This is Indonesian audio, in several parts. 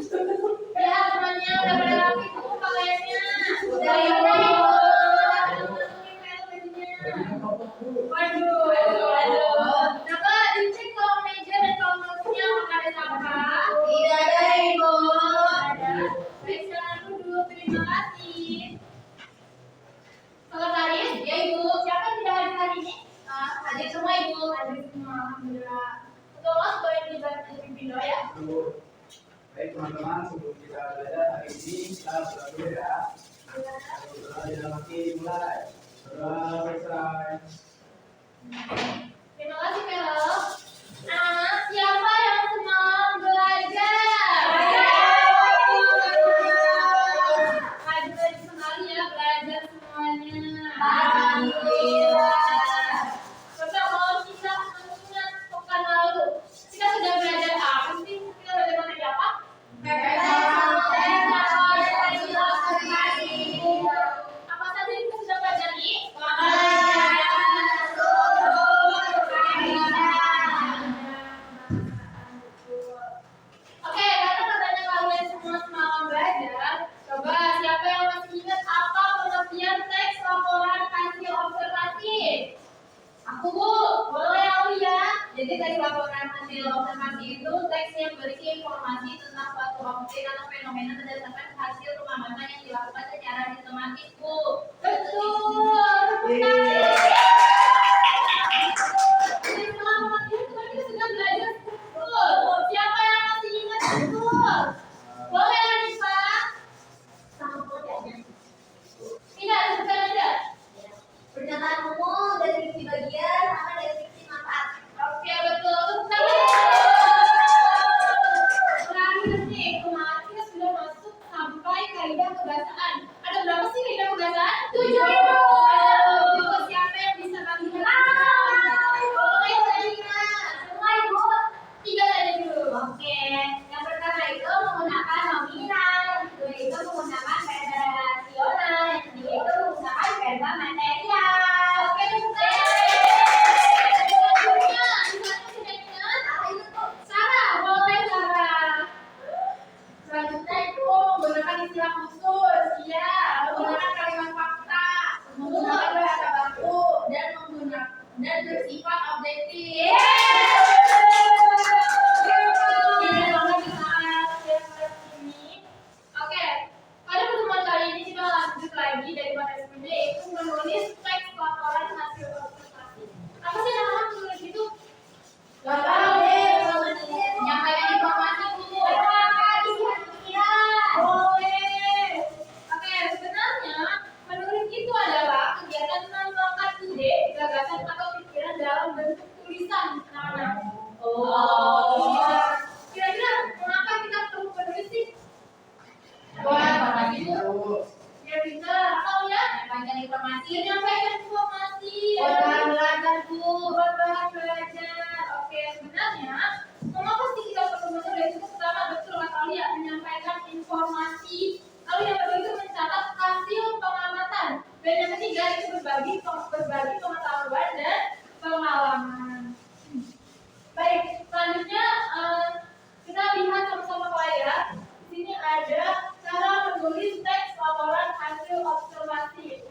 Ya temannya udah pada rapi tuh pakaiannya. Udah ya. Waduh. Coba dicek kalau meja dan kalau menunya apakah ada sampah? Tidak ada, Ibu. Ada. Baik, silakan duduk. Terima kasih. Sekretaris, ya Ibu. Siapa yang tidak hadir hari ini? Hadir semua Ibu. Hadir semua, alhamdulillah. Tolong boleh dibantu pimpin doa ya. Baik teman-teman, sebelum kita belajar hari ini kita berdoa dulu ya. Berdoa dalam hati mulai. Berdoa selesai. Terima kasih Vero. Anak, siapa yang semalam belajar? Rajin sekali ya belajar semuanya. Alhamdulillah. Coba kalau kita mengingat pekan lalu, kita sudah belajar apa sih? Kita belajar materi apa? Apa saja yang kita sudah pelajari? Oke, karena kalian semua semalam belajar, coba siapa yang masih ingat apa pengertian teks laporan hasil observasi? Aku Bu, boleh aku ya? Jadi teks laporan hasil observasi itu teks yang berisi informasi tentang suatu objek atau fenomena berdasarkan hasil pengamatan yang dilakukan secara sistematis Bu. Betul. Siapa yang masih ingat betul? Boleh Anissa? Tidak, bukan ada. Pernyataan umum, deskripsi bagian, sama deskripsi manfaat. Oke, betul. Terakhir nih, kemarin kita sudah masuk sampai kaidah kebahasaan. Ada berapa sih kaidah kebahasaan? 7. Siapa yang bisa bagi? Boleh Sarina. Semua Ibu. 3 saja dulu. Oke. Yang pertama itu menggunakan nominal, yang kedua itu menggunakan verba relasional, yang ketiga itu menggunakan verba material. Oke, Sarah, boleh Sarah. Selanjutnya itu menggunakan istilah khusus, ya, menggunakan kalimat fakta, menggunakan bahasa baku, dan bersifat objektif. Oke, pada pertemuan kali ini kita lanjut lagi dari materi sebelumnya, yaitu menulis teks laporan hasil observasi. Apa sih nama menulis itu? Menyampaikan informasi Bu. Boleh. Oke, sebenarnya menulis itu adalah kegiatan mengangkat ide, gagasan atau pikiran dalam bentuk tulisan. Kira-kira mengapa kita perlu menulis sih? Buat biar bisa tahu ya, menyampaikan informasi, buat bahan belajar Bu, buat bahan belajar. Oke, sebenarnya mengapa sih kita perlu menulis? Itu pertama betul kata Lia, menyampaikan informasi. Lalu yang kedua itu mencatat hasil pengamatan. Dan yang ketiga itu berbagi pengetahuan dan pengalaman. Baik, selanjutnya kita lihat sama-sama ya. Di sini ada cara menulis teks laporan hasil observasi.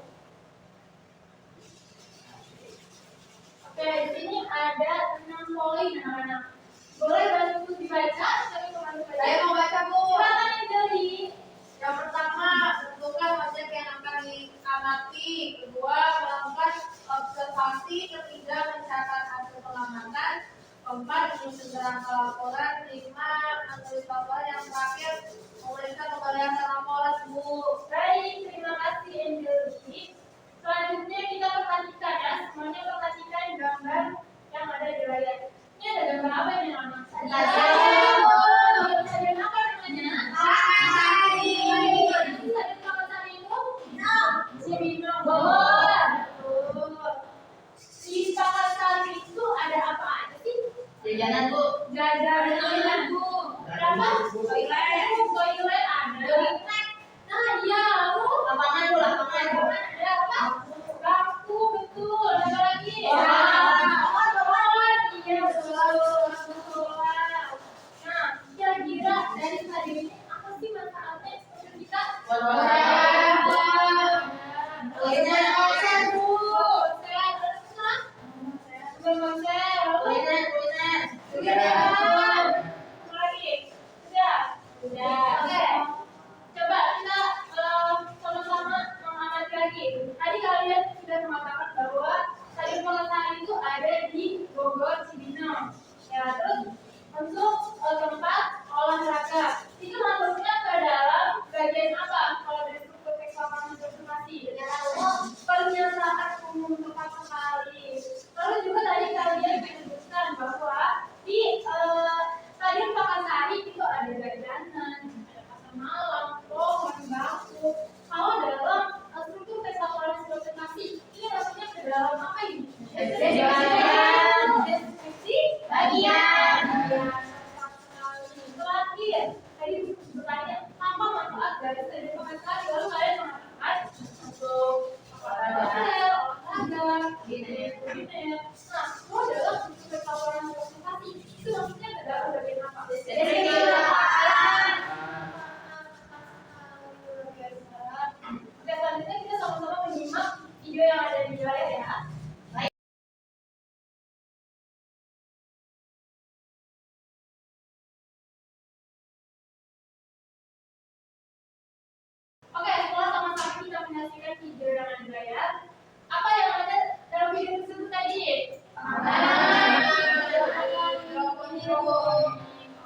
Oke, di sini ada 6 poin anak-anak. Boleh bantu dibaca? Saya mau baca Bu. Silakan yang dari. Yang pertama, tentukan objek yang akan diamati. Kedua, melakukan observasi. Ketiga, mencatat hasil pengamatan. Keempat, menyusun kerangka laporan. 5, menulis laporan. Yang terakhir, menuliskan pembalikan laporan Bu. Baik, terima kasih Angeliki. Selanjutnya kita perhatikan ya, semuanya perhatikan gambar yang ada di layar. Ini ada gambar apa ini anak? Ada apa namanya? Di Pakansari itu ada apa aja sih? Jajanan Bu. Jajanan Bu. Berapa? Toilet ada. Nah iya, lapangan Bu, lapangan. Ada apa? Bangku, betul. Ada lagi. Iya betul. Coba kita sama-sama mengamati lagi. Tadi kalian sudah mengatakan bahwa Stadion Pakansari itu ada di Bogor Cibinong. Ya, terus untuk tempat olahraga itu masuknya ke dalam bagian apa? Kalau dari struktur tekstual informasi, pernyataan umum tepat sekali. Lalu juga tadi kalian menyebutkan bahwa di Stadion Pakansari itu ada jajanan, ada pasar malam, pohon, bambu. Kalau dalam struktur tekstual informasi ini masuknya ke dalam apa ini? Deskripsi bagian. Terakhir, tadi bertanya apa manfaat dari Stadion Pakansari, lalu kalian mengatakan untuk olahraga, kuliner. Nah, kalau dalam struktur tekstual informasi itu maksudnya ke dalam bagian apa? Oke, selanjutnya kita sama-sama menyimak video yang ada di layar ya. Oke, setelah sama-sama kita menyaksikan video yang ada di layar, apa yang ada dalam video tersebut tadi?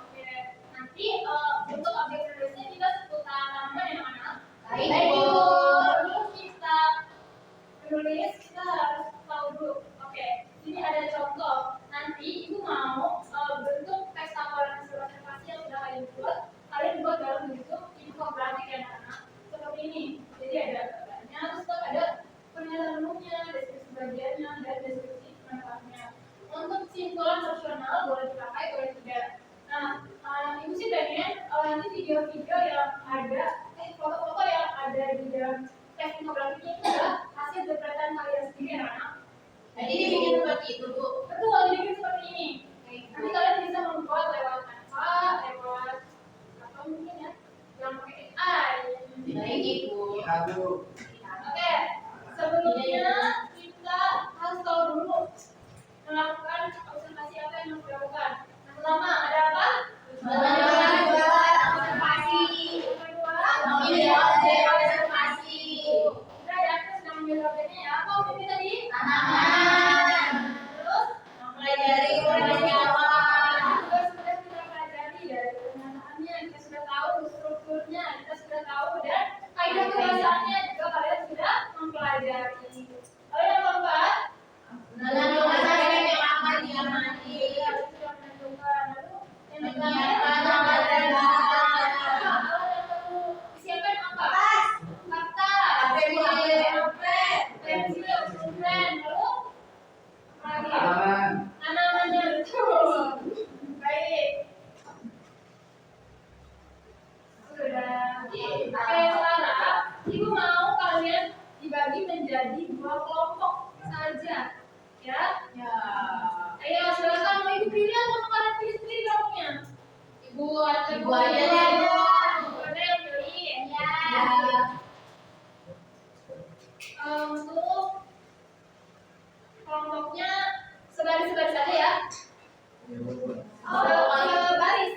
Oke, nanti untuk objek prioritasnya kita sebutan nama yang mana? Lalu kita menulis, kita harus tahu dulu. Oke, ini ada contoh. Nanti ibu mau bentuk teks taburan surat informasi yang sudah kalian buat dalam bentuk infografik ya anak. Seperti ini. Jadi ada gambarnya, terus ada pernyataan umumnya, deskripsi bagiannya, dan deskripsi manfaatnya. Untuk simpulan personal boleh dipakai, boleh tidak. Nah, ibu sih pengen nanti video-video yang ada, foto-foto yang ada di dalam teks infografiknya itu adalah hasil interpretasi kalian sendiri anak. Jadi dibikin seperti itu, Bu. Betul, dibikin seperti ini. Nanti kalian bisa membuat lewat Canva, lewat apa mungkin ya, yang pakai AI. Baik, Ibu. Oke, sebelumnya kita harus tahu dulu melakukan observasi apa yang harus dilakukan. Yang pertama ada apa? Observasi. Yang kedua, Observasi. kita ya kita sedang mengambil objeknya ya. Apa objeknya tadi? Tanaman. Terus Mempelajari informasi awal. sudah kita pelajari dari pernyataannya, kita sudah tahu strukturnya, kita sudah tahu dan kaidah kebahasaannya juga kalian sudah mempelajari. Lalu yang keempat, Menentukan yang akan diamati. ya, sudah menentukan. Lalu yang Menyiapkan ketiga, gambar dan bahan. kalau yang perlu disiapkan apa? Kertas, pensil, pulpen, lalu apa lagi? Tanamannya betul. Baik. Sudah. Oke, sekarang ibu mau kalian dibagi menjadi 2 kelompok saja. Ya? Ya. Ayo, silakan mau ibu pilih atau kalian pilih sendiri kelompoknya? Ibu aja deh, Bu. Ada yang pilih. Ya. Untuk kelompoknya sebaris-sebaris aja ya. Sebaris.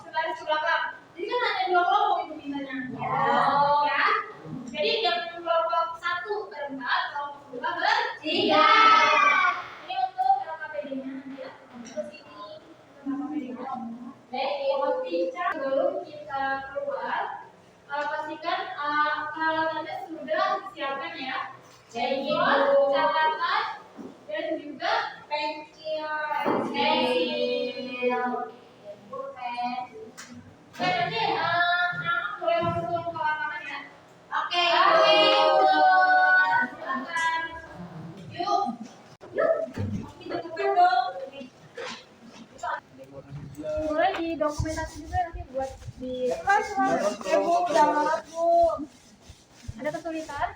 Sebaris ke belakang. Jadi kan hanya 2 kelompok itu mintanya. Ya. Jadi yang kelompok 1 berempat, kelompok 2 bertiga. Ini untuk LKPD-nya nanti ya. Terus ini LKPD-nya. Baik, sebelum kita keluar, pastikan peralatannya sudah disiapkan ya. Yaitu catatan dan juga pensil. Oke, nanti anak boleh masuk ke lapangan ya. Oke, Ibu. Silakan. Yuk. Kita buka dong. Boleh di dokumentasi juga nanti buat di Bu, udah lewat Bu. Ada kesulitan?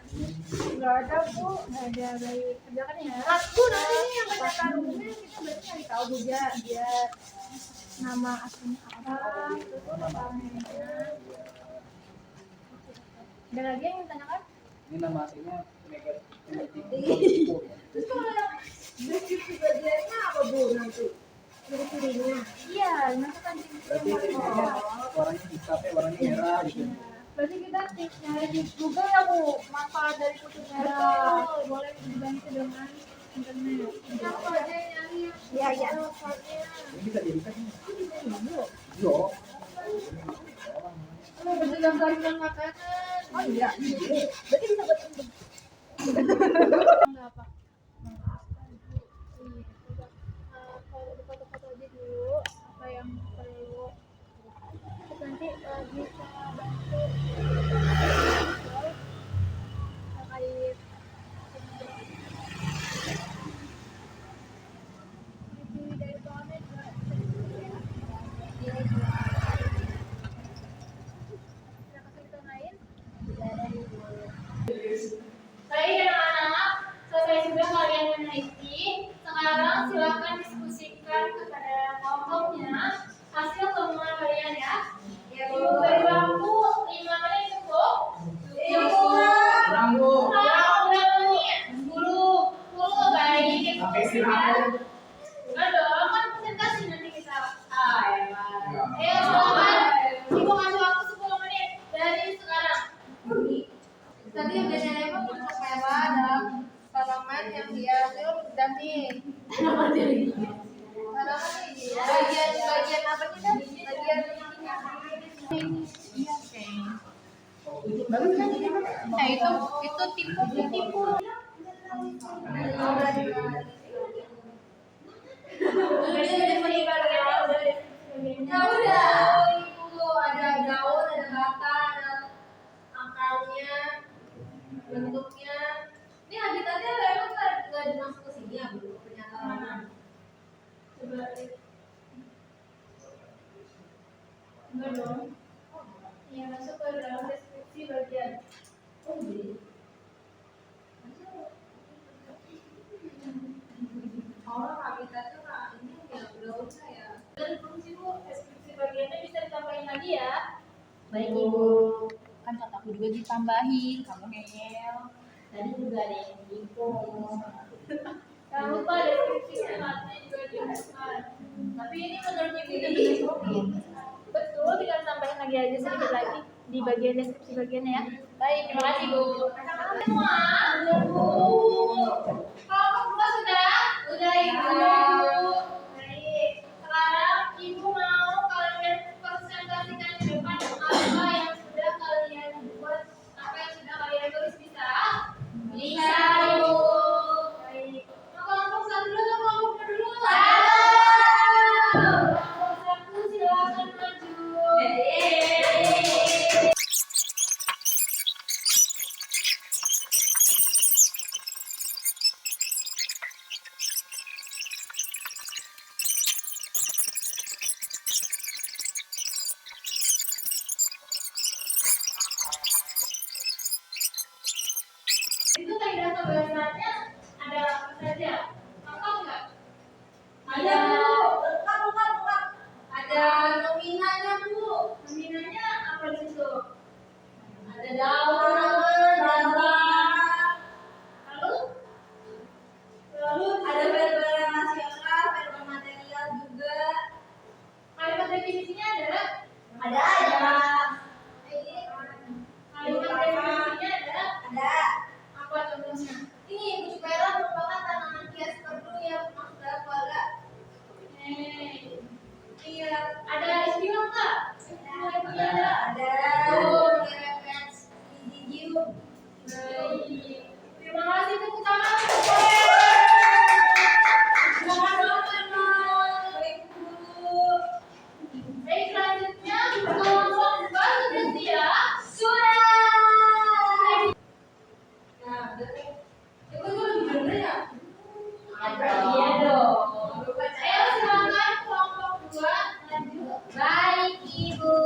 Enggak ada Bu, enggak ada, baik. Kerjakan ya. Bu, nanti ini yang pendaftar umumnya kita berarti cari tahu juga biar nama aslinya apa, terus nama Ada lagi yang ditanyakan? Ini nama aslinya Mega Tipu. Terus kalau yang deskripsi bagiannya apa Bu nanti? Ciri-cirinya. Iya, nanti kan Berarti warnanya bisa warnanya merah gitu. berarti kita nyari di Google ya Bu, manfaat dari kutu merah. Betul. Boleh dibantu dengan internet. Siapa aja yang nyari yang Iya, iya. manfaatnya? Ini bisa dijadikan ini. Bu. Yo. Bisa gambarkan makanan. Oh iya. Berarti bisa buat untuk enggak apa? Kalau di foto-foto aja dulu apa yang perlu. Terus nanti bisa bantu terkait review dari bawahnya juga bisa ditulis ya. Kita kasih kita lain. Baik anak-anak, selesai sudah kalian meneliti. Sekarang silakan diskusikan kepada kelompoknya hasil temuan kalian ya. Beri waktu 5 menit cukup. Kurang Bu. Kurang berapa menit? 10 baik. Sampai istirahat. Enggak dong, kan presentasi nanti kita. Ya. Ayo silakan. Ibu kasih waktu 10 menit dari sekarang. Tadi udah nyari apa pulsa merah dan tanaman yang dia hasil dan nih. Tanaman ini. Bagian apa sih kan? Bagian Bagus kan ini? Nah itu tipu. Ya udah, Ibu ada daun, ada batang, ada akarnya, bentuknya. Ini habitatnya memang nggak dimasuk ke sini ya Bu? Pernyataan. Coba lihat. Enggak dong. Iya masuk ke dalam deskripsi bagian. Oh jadi. Orang habitatnya Kak ini ya daunnya ya. Dan fungsi Bu, deskripsi bagiannya bisa ditambahin lagi ya. Baik Ibu, kan kataku juga ditambahin, kamu ngeyel. Tadi juga ada yang gitu. Jangan lupa deskripsi tempatnya juga dimasukkan. Tapi ini menurut Ibu udah cukup. Betul, tinggal tambahin lagi aja sedikit lagi di bagian deskripsi bagiannya ya. Baik, terima kasih Bu. Semua, Bu. Kelompok 2 sudah? Sudah Ibu. Baik. Sekarang Ibu mau kalian presentasikan di depan apa yang sudah kalian buat, apa yang sudah kalian tulis bisa? Bisa Ibu. Baik. Mau kelompok 1 dulu atau kelompok 2 dulu? Kelompok 1 silakan maju. Itu kaidah pembahasannya ada apa saja? Lengkap nggak? Ada Bu, bukan. Ada nominalnya Bu. Nominalnya apa di situ? Ada daun, batang. Lalu Ada verbal nasional, verbal material juga. kalimat definisinya ada? Ada. Kalimat definisinya ada? Ada. Apa contohnya? Ini bucu merah merupakan tanaman hias perlu yang masuk dalam keluarga. Iya. Ada istilah nggak? Istilah ada. Ada. Referensi gigium. Baik. Terima kasih tepuk tangan. Baik Bu. Baik selanjutnya kelompok 2 sudah siap? Sudah. Nah, itu gue lebih bener ya? Iya dong. Ayo silakan kelompok 2 lanjut. Baik Ibu.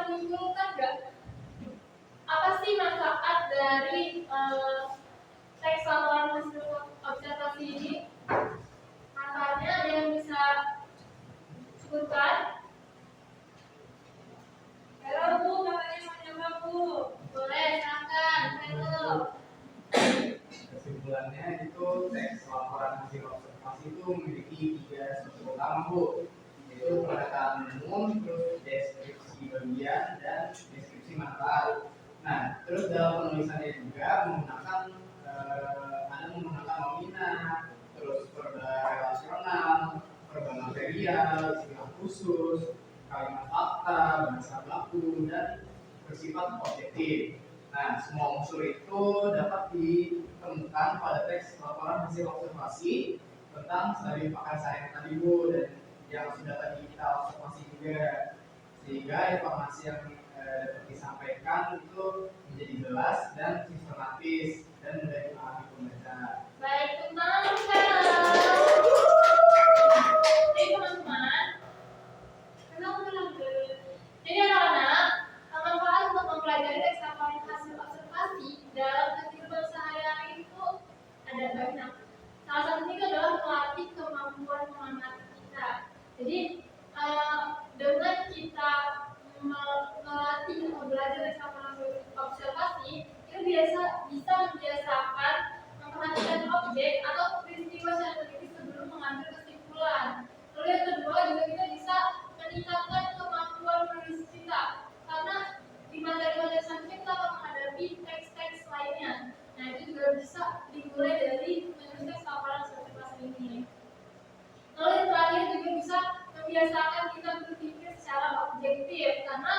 menyimpulkan nggak? Apa sih manfaat dari teks laporan hasil observasi ini? Manfaatnya ada yang bisa sebutkan? Halo Bu, katanya mau nyoba Bu. Boleh, silakan. Halo. Kesimpulannya itu teks laporan hasil observasi itu memiliki 3 struktur utama Bu, yaitu pendataan umum, terus deskripsi bagian dan deskripsi manfaat. Nah, terus dalam penulisannya juga menggunakan ada menggunakan nomina, terus verba relasional, verba material, istilah khusus, kalimat fakta, bahasa baku, dan bersifat objektif. Nah, semua unsur itu dapat ditemukan pada teks laporan hasil observasi tentang stadium pakan sayang tadi Bu, dan yang sudah tadi kita observasi juga, sehingga informasi yang dapat disampaikan itu menjadi jelas dan sistematis dan mudah dipahami pembaca. Baik, teman-teman. Jadi teman-teman, jadi anak-anak, manfaat untuk mempelajari teks laporan hasil observasi dalam kehidupan sehari-hari itu ada banyak. Salah satunya itu adalah melatih kemampuan mengamati kita. Jadi dengan kita melatih atau belajar teks laporan hasil observasi, itu bisa membiasakan memperhatikan objek atau peristiwa secara teliti sebelum mengambil kesimpulan. Lalu yang kedua juga kita bisa meningkatkan kemampuan menulis kita, karena di materi-materi selanjutnya kita akan menghadapi teks-teks lainnya. Nah, itu juga bisa dimulai dari menulis teks laporan observasi ini. Lalu yang terakhir juga bisa membiasakan kita berpikir secara objektif, karena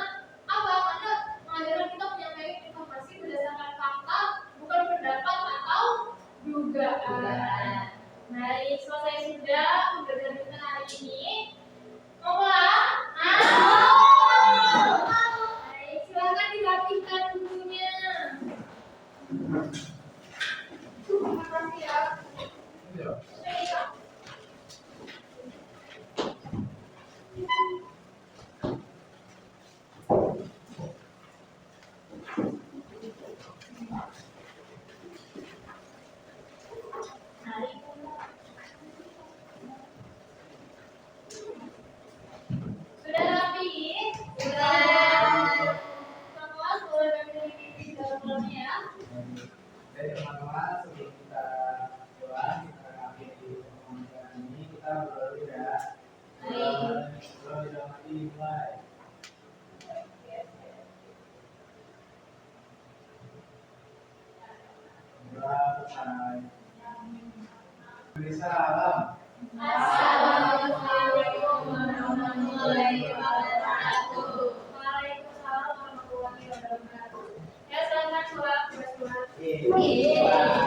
apa? Karena mengajarkan kita menyampaikan informasi berdasarkan fakta, bukan pendapat atau dugaan. Baik, selesai sudah pembelajaran kita hari ini. Mau pulang? Baik, silakan dirapihkan bukunya. Terima kasih ya. Baik. Sudah rapi? Sudah. Teman-teman boleh memiliki di dalam kolamnya ya. Jadi teman-teman, sebelum kita pulang, kita akhiri pembelajaran ini, kita berdoa ya. Sebelum kita mati dimulai. Doa selesai. Salam. Assalamualaikum warahmatullahi wabarakatuh. Waalaikumsalam warahmatullahi wabarakatuh. Ya, selamat pulang. Iya.